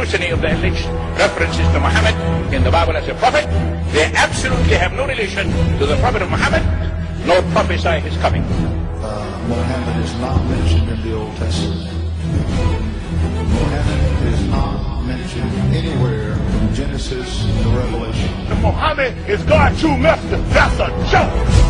scrutiny of the election. References to Mohammed in the Bible as a prophet, they absolutely have no relation to the prophet of Mohammed, nor prophesy his coming. Mohammed is not mentioned in the Old Testament. Mohammed is not mentioned anywhere from Genesis to Revelation. Mohammed is God's true messenger. That's a joke.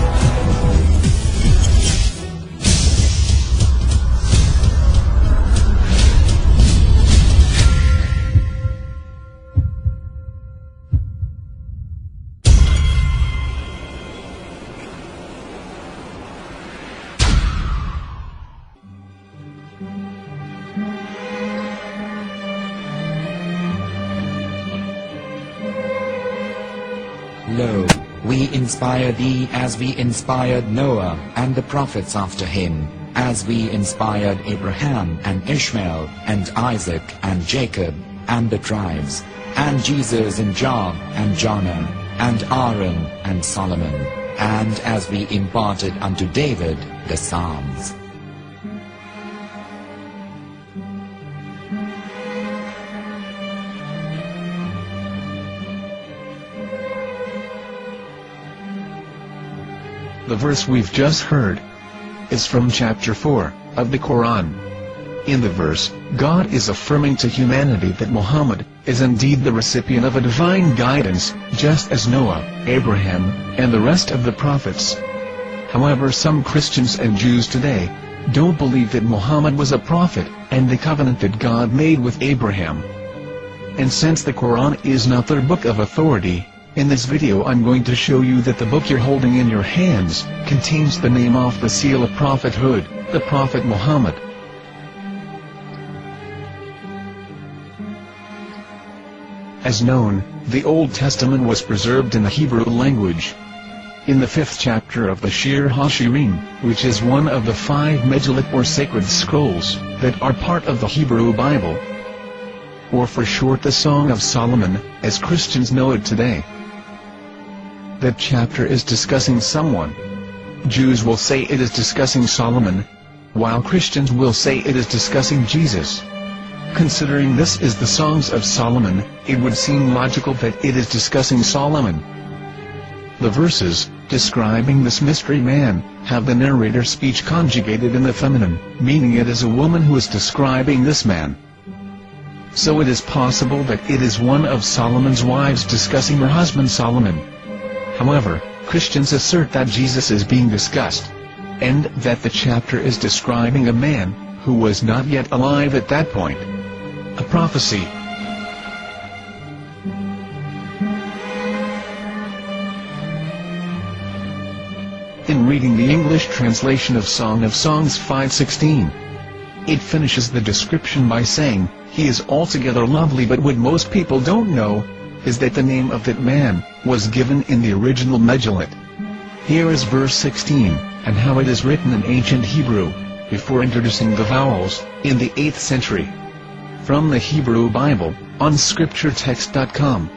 Lo, we inspire thee as we inspired Noah and the prophets after him, as we inspired Abraham and Ishmael and Isaac and Jacob and the tribes, and Jesus and Job and Jonah and Aaron and Solomon, and as we imparted unto David the Psalms. The verse we've just heard is from chapter 4 of the Quran. In the verse, God is affirming to humanity that Muhammad is indeed the recipient of a divine guidance, just as Noah, Abraham, and the rest of the prophets. However, some Christians and Jews today don't believe that Muhammad was a prophet and the covenant that God made with Abraham. And since the Quran is not their book of authority, in this video I'm going to show you that the book you're holding in your hands contains the name off the seal of prophethood, the Prophet Muhammad. As known, the Old Testament was preserved in the Hebrew language. In the 5th chapter of the Shir HaShirim, which is one of the 5 Megillat or sacred scrolls that are part of the Hebrew Bible, or for short the Song of Solomon, as Christians know it today. That chapter is discussing someone. Jews will say it is discussing Solomon, while Christians will say it is discussing Jesus. Considering this is the Songs of Solomon, it would seem logical that it is discussing Solomon. The verses, describing this mystery man, have the narrator's speech conjugated in the feminine, meaning it is a woman who is describing this man. So it is possible that it is one of Solomon's wives discussing her husband Solomon. However, Christians assert that Jesus is being discussed, and that the chapter is describing a man who was not yet alive at that point. A prophecy. In reading the English translation of Song of Songs 5:16, it finishes the description by saying, "He is altogether lovely," but what most people don't know is that the name of that man was given in the original Megillat. Here is verse 16, and how it is written in ancient Hebrew, before introducing the vowels, in the 8th century. From the Hebrew Bible, on scripturetext.com.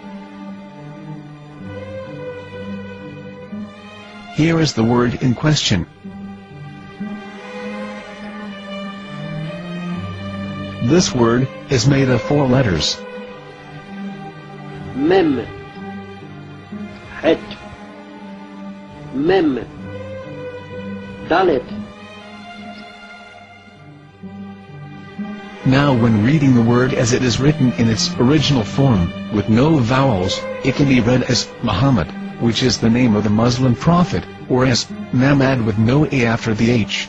Here is the word in question. This word is made of 4 letters. Mem, Het, Mem, Dalet. Now when reading the word as it is written in its original form, with no vowels, it can be read as Muhammad, which is the name of the Muslim prophet, or as Mamad with no A after the H.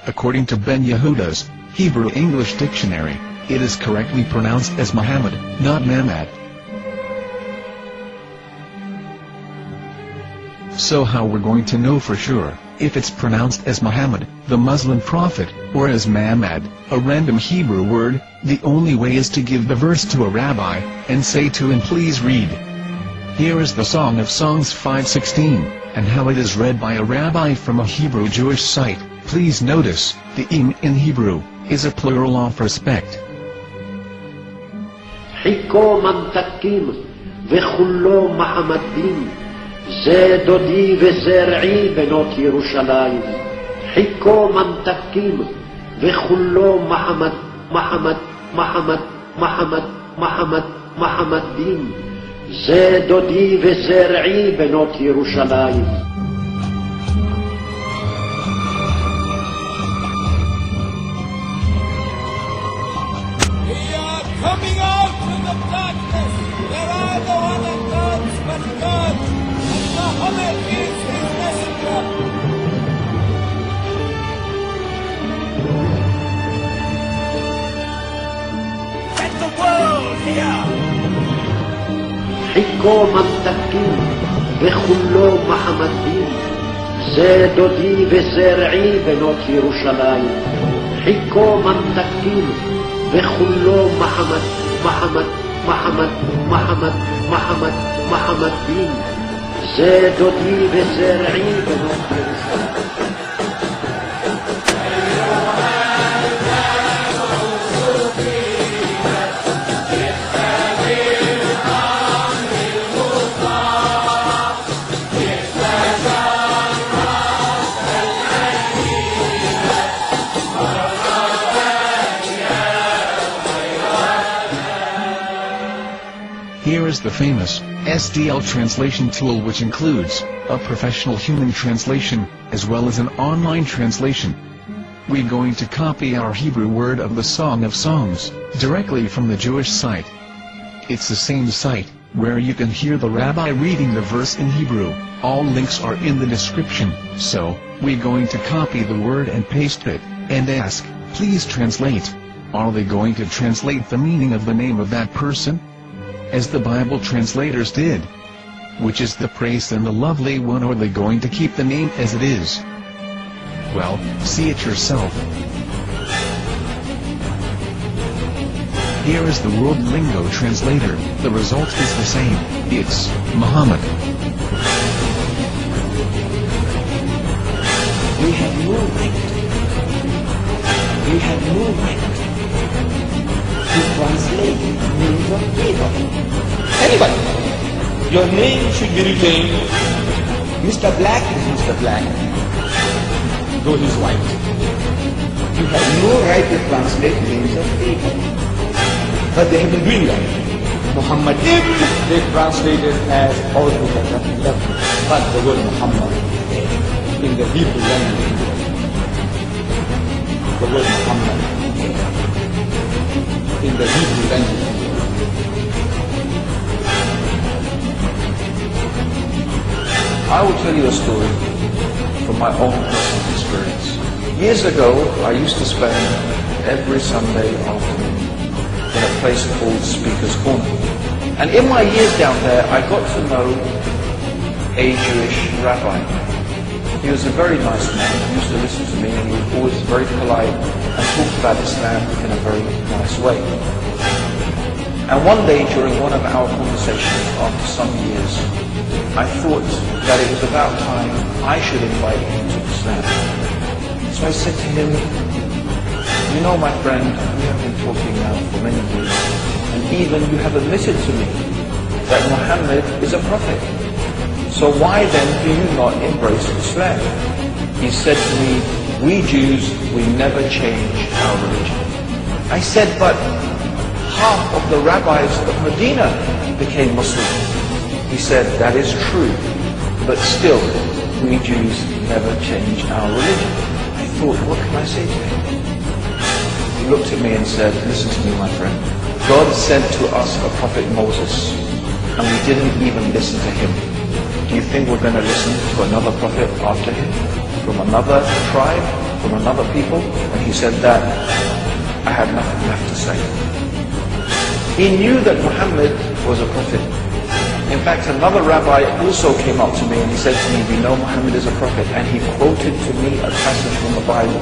According to Ben Yehuda's Hebrew English Dictionary, it is correctly pronounced as Muhammad, not Mamad. So how we're going to know for sure if it's pronounced as Muhammad, the Muslim prophet, or as Mamad, a random Hebrew word? The only way is to give the verse to a rabbi, and say to him, "Please read." Here is the Song of Songs 5:16, and how it is read by a rabbi from a Hebrew Jewish site. Please notice, the im in Hebrew is a plural of respect. חיכו ממתקים וכולו מעמדים, זה דודי וזרעי בנות ירושלים. חיכו ממתקים וכולו מחמד, מחמד, מחמד, מחמד, מחמד, מחמד דין. זה דודי וזה רעי בנות ירושלים. Coming out from the darkness, there are no other gods but God, and Mohammed is his messenger. Let the world hear. חיכו ממתקים וכולו מחמד דין. זה דודי וזה רעי בנות ירושלים. חיכו ממתקים וכולו מחמד, מחמד, מחמד, מחמד, מחמד, מחמד דין. זה דודי וזה רעי בנות ירושלים. Here is the famous SDL translation tool, which includes a professional human translation, as well as an online translation. We're going to copy our Hebrew word of the Song of Songs, directly from the Jewish site. It's the same site, where you can hear the rabbi reading the verse in Hebrew. All links are in the description, so, we're going to copy the word and paste it, and ask, please translate. Are they going to translate the meaning of the name of that person? As the Bible translators did. Which is the praised and the lovely one, or are they going to keep the name as it is? Well, see it yourself. Here is the World Lingo Translator. The result is the same. It's Muhammad. We have no right. We have no right to translate names of people. Anybody. Your name should be retained. Mr. Black is Mr. Black, though he's white. You have no right to translate names of people. But they have been doing that. Muhammad Ibn, they translated as altogether left. But the word Muhammad in the Hebrew language, the word Muhammad in the Hebrew language. I will tell you a story from my own personal experience. Years ago, I used to spend every Sunday afternoon in a place called Speaker's Corner. And in my years down there, I got to know a Jewish rabbi. He was a very nice man. He used to listen to me, and he was always very polite and talked about Islam in a very nice way. And one day during one of our conversations after some years, I thought that it was about time I should invite him to Islam. So I said to him, you know, my friend, we have been talking now for many years, and even you have admitted to me that Mohammed is a prophet. So why then do you not embrace Islam? He said to me, we Jews, we never change our religion. I said, but half of the rabbis of Medina became Muslim. He said, that is true, but still, we Jews never change our religion. I thought, what can I say to him? He looked at me and said, listen to me, my friend. God sent to us a prophet Moses, and we didn't even listen to him. Do you think we're going to listen to another prophet after him? From another tribe? From another people? And he said that, I had nothing left to say. He knew that Muhammad was a prophet. In fact, another rabbi also came up to me and he said to me, we know Muhammad is a prophet, and he quoted to me a passage from the Bible